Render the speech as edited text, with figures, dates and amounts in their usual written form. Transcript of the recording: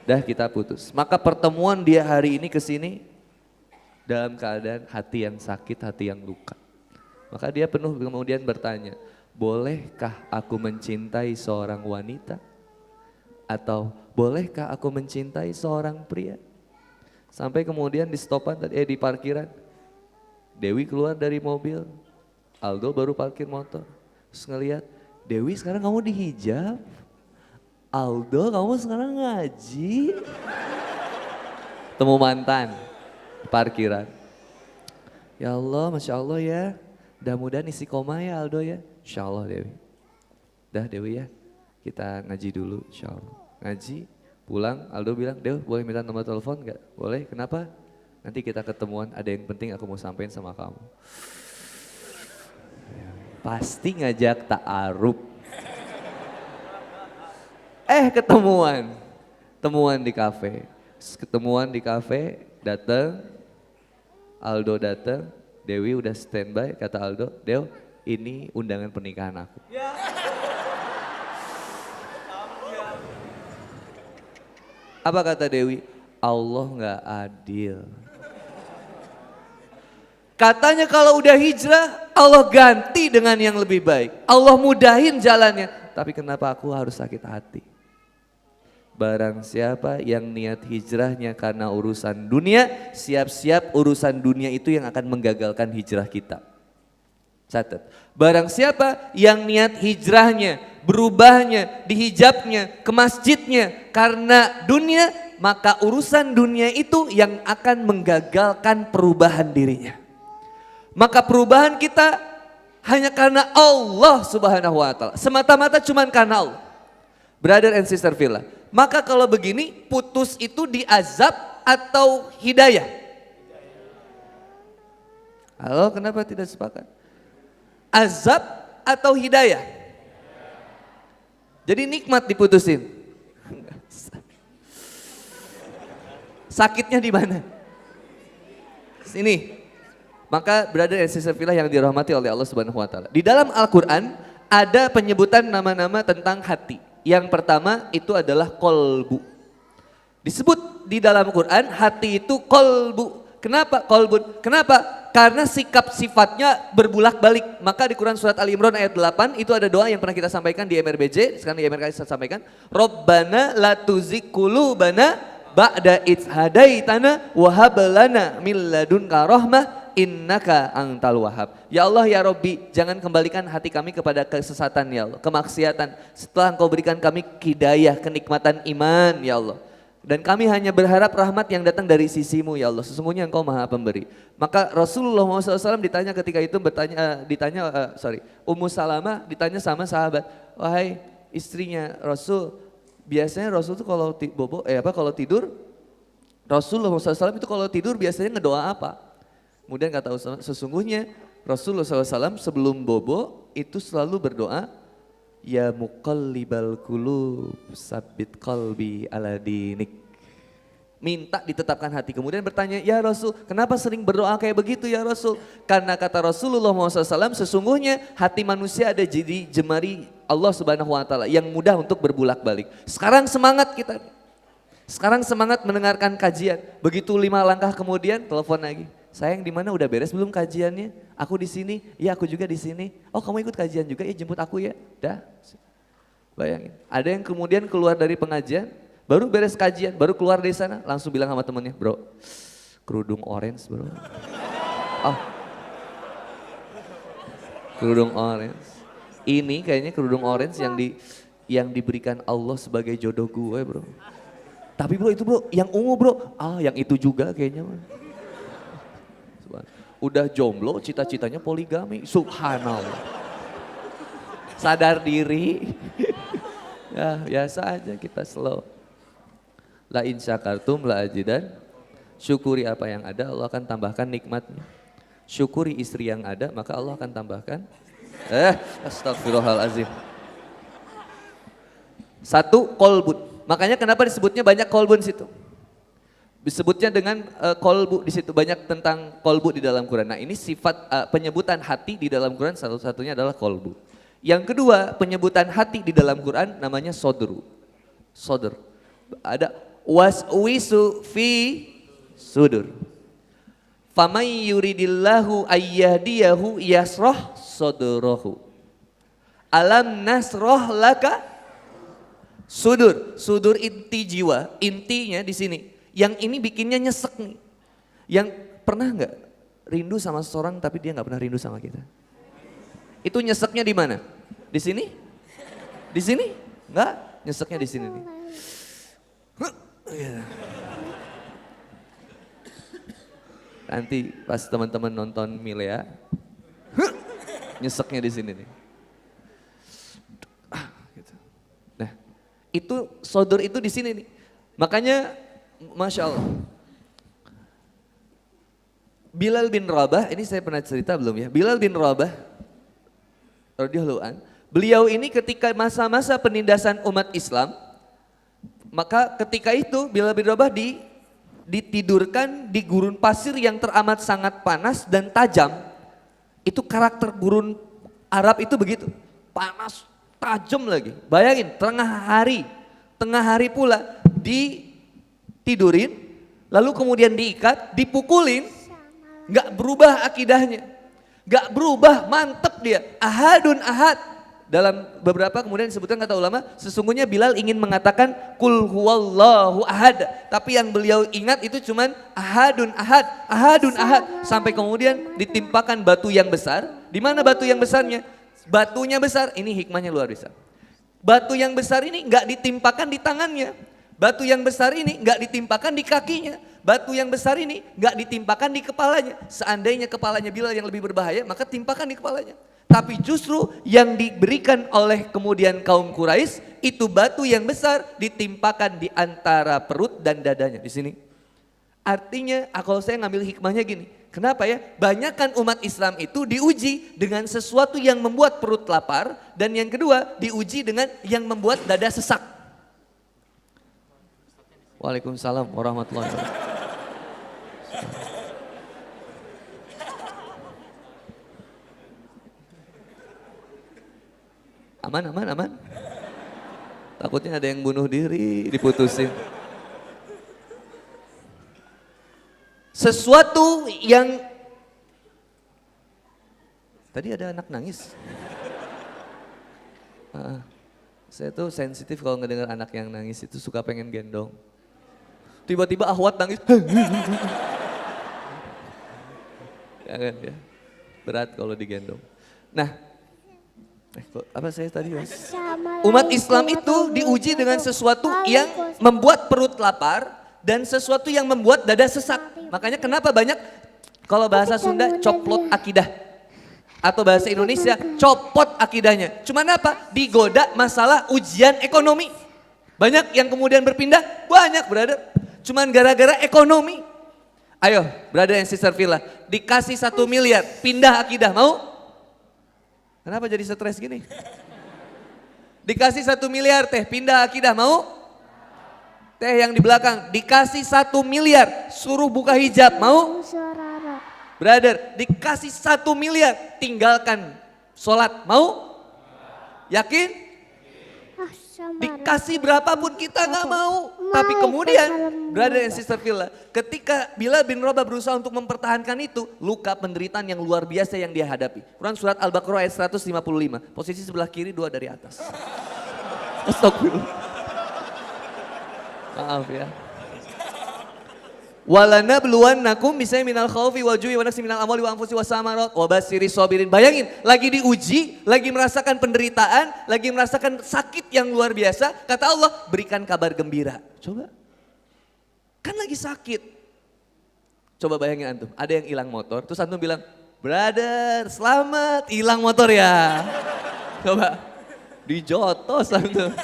dah kita putus. Maka pertemuan dia hari ini ke sini dalam keadaan hati yang sakit, hati yang luka. Maka dia penuh kemudian bertanya, bolehkah aku mencintai seorang wanita? Atau bolehkah aku mencintai seorang pria? Sampai kemudian di stopan di parkiran, Dewi keluar dari mobil, Aldo baru parkir motor. Terus ngeliat, Dewi sekarang kamu dihijab, Aldo kamu sekarang ngaji. Temu mantan di parkiran. Ya Allah, Masya Allah ya, mudah-mudahan isi koma ya Aldo ya. Insya Allah Dewi. Dah Dewi ya, kita ngaji dulu insya Allah. Ngaji, pulang Aldo bilang, Dew boleh minta nomor telepon gak? Boleh, kenapa? Nanti kita ketemuan, ada yang penting aku mau sampein sama kamu. Pasti ngajak ta'aruf. Ketemuan di kafe. Ketemuan di kafe, datang, Aldo datang, Dewi udah standby, kata Aldo, Dew ini undangan pernikahan aku. Apa kata Dewi? Allah nggak adil. Katanya kalau udah hijrah, Allah ganti dengan yang lebih baik. Allah mudahin jalannya. Tapi kenapa aku harus sakit hati? Barang siapa yang niat hijrahnya karena urusan dunia, siap-siap urusan dunia itu yang akan menggagalkan hijrah kita. Catat, barang siapa yang niat hijrahnya, berubahnya, dihijabnya, ke masjidnya karena dunia, maka urusan dunia itu yang akan menggagalkan perubahan dirinya. Maka perubahan kita hanya karena Allah Subhanahu wa Ta'ala, semata-mata cuman karena Allah. Brother and sister Villa, maka kalau begini putus itu diazab atau hidayah? Halo, kenapa tidak sepakat? Azab atau hidayah? Jadi nikmat diputusin. Sakitnya di mana? Sini. Maka brother and sister Villa yang dirahmati oleh Allah Subhanahu wa Ta'ala. Di dalam Al-Quran ada penyebutan nama-nama tentang hati. Yang pertama itu adalah kolbu. Disebut di dalam Quran hati itu kolbu. Kenapa kolbun? Kenapa? Karena sikap sifatnya berbulak-balik. Maka di Quran surat Ali Imran ayat 8 itu ada doa yang pernah kita sampaikan di MRBJ. Sekarang di MRK saya sampaikan. Rabbana la tuzigh qulubana ba'da idh hadaitana wa hab lana min ladunka rahmah innaka antal wahhab. Ya Allah ya Rabbi, jangan kembalikan hati kami kepada kesesatan ya Allah, kemaksiatan. Setelah Engkau berikan kami hidayah, kenikmatan iman ya Allah. Dan kami hanya berharap rahmat yang datang dari sisimu ya Allah. Sesungguhnya Engkau maha pemberi. Maka Rasulullah SAW ditanya ketika itu Ummu Salamah ditanya sama sahabat, wahai istrinya Rasul, biasanya Rasul itu kalau tidur, Rasulullah SAW itu kalau tidur biasanya ngedoa apa? Kemudian kata sesungguhnya Rasulullah SAW sebelum bobo itu selalu berdoa, ya muqallibal qulub sabbit qalbi ala dinik. Minta ditetapkan hati. Kemudian bertanya, ya Rasul kenapa sering berdoa kayak begitu ya Rasul? Karena kata Rasulullah SAW sesungguhnya hati manusia ada jadi jemari Allah Subhanahu wa Ta'ala yang mudah untuk berbulak-balik. Sekarang semangat kita. Sekarang semangat mendengarkan kajian. Begitu 5 langkah kemudian telepon lagi. Sayang di mana udah beres belum kajiannya? Aku di sini, ya aku juga di sini. Oh kamu ikut kajian juga, ya jemput aku ya. Dah, bayangin. Ada yang kemudian keluar dari pengajian, baru beres kajian, baru keluar dari sana, langsung bilang sama temennya, bro, kerudung orange bro. Oh, kerudung orange. Ini kayaknya kerudung orange yang diberikan Allah sebagai jodoh gue bro. Tapi bro itu bro, yang ungu bro, yang itu juga kayaknya. Udah jomblo, cita-citanya poligami, subhanallah. Sadar diri, ya biasa aja kita slow. La in syakartum la azidan, syukuri apa yang ada, Allah akan tambahkan nikmatnya. Syukuri istri yang ada, maka Allah akan tambahkan. Astagfirullahalazim. Satu, kolbun. Makanya kenapa disebutnya banyak kolbun situ. Disebutnya dengan kolbu di situ, banyak tentang kolbu di dalam Quran. Nah ini sifat penyebutan hati di dalam Quran satu-satunya adalah kolbu. Yang kedua penyebutan hati di dalam Quran namanya sodru. Sodr. Ada waswisu fi sudur. Famay yuridillahu ayyahdiyahu yasroh sodorohu. Alam nasroh laka sudur. Sudur inti jiwa, intinya di sini. Yang ini bikinnya nyesek nih. Yang pernah nggak rindu sama seseorang tapi dia nggak pernah rindu sama kita? Itu nyeseknya di mana? Di sini? Di sini? Enggak, nyeseknya di sini nih. Nanti pas teman-teman nonton Milea, nyeseknya di sini nih. Gitu. Nah, itu sodor itu di sini nih. Makanya, masya Allah. Bilal bin Rabah, ini saya pernah cerita belum ya? Bilal bin Rabah, radhiyallahu an, beliau ini ketika masa-masa penindasan umat Islam, maka ketika itu Bilal bin Rabah ditidurkan di gurun pasir yang teramat sangat panas dan tajam. Itu karakter gurun Arab itu begitu, panas, tajam lagi. Bayangin tengah hari pula ditidurin, lalu kemudian diikat, dipukulin, gak berubah akidahnya, gak berubah, mantep dia, ahadun ahad. Dalam beberapa kemudian disebutkan kata ulama, sesungguhnya Bilal ingin mengatakan kul huwallahu ahad. Tapi yang beliau ingat itu cuman ahadun ahad, ahadun ahad. Sampai kemudian ditimpakan batu yang besar. Di mana batu yang besarnya? Batunya besar, ini hikmahnya luar biasa. Batu yang besar ini enggak ditimpakan di tangannya. Batu yang besar ini enggak ditimpakan di kakinya. Batu yang besar ini enggak ditimpakan di kepalanya. Seandainya kepalanya Bilal yang lebih berbahaya, maka timpakan di kepalanya. Tapi justru yang diberikan oleh kemudian kaum Quraisy itu batu yang besar ditimpakan di antara perut dan dadanya di sini. Artinya kalau saya ngambil hikmahnya gini, kenapa ya? Banyakan umat Islam itu diuji dengan sesuatu yang membuat perut lapar dan yang kedua diuji dengan yang membuat dada sesak. Waalaikumsalam warahmatullahi wabarakatuh. Aman. Takutnya ada yang bunuh diri, diputusin. Sesuatu yang... Tadi ada anak nangis. Saya tuh sensitif kalau ngedengar anak yang nangis itu suka pengen gendong. Tiba-tiba Ahwat nangis. Jangan ya. Berat kalau digendong. Nah, apa saya tadi mas? Umat Islam itu diuji dengan sesuatu yang membuat perut lapar dan sesuatu yang membuat dada sesak. Makanya kenapa banyak kalau bahasa Sunda coplot akidah atau bahasa Indonesia copot akidahnya. Cuman apa? Digoda masalah ujian ekonomi. Banyak yang kemudian berpindah, banyak brother. Cuman gara-gara ekonomi. Ayo brother and sister Villa, dikasih 1 miliar pindah akidah mau? Kenapa jadi stres gini? Dikasih 1 miliar teh, pindah akidah mau? Teh yang di belakang, dikasih 1 miliar, suruh buka hijab, mau? Brother, dikasih 1 miliar, tinggalkan sholat, mau? Yakin? Dikasih berapapun kita gak mau. Tapi kemudian, brother and sister Villa, ketika Bilal bin Rabah berusaha untuk mempertahankan itu, luka penderitaan yang luar biasa yang dia hadapi. Quran surat Al-Baqarah ayat 155, posisi sebelah kiri 2 dari atas. Astagfirullah. Maaf ya. Walanabluwannakum bisai minal khaufi wal ju'i wa naqsin minal amwali wa anfusi wasamarat wa basyirish shabirin. Bayangin, lagi diuji, lagi merasakan penderitaan, lagi merasakan sakit yang luar biasa, kata Allah, berikan kabar gembira. Coba. Kan lagi sakit. Coba bayangin antum, ada yang hilang motor, terus antum bilang, "Brother, selamat, hilang motor ya." Coba. Dijotos antum.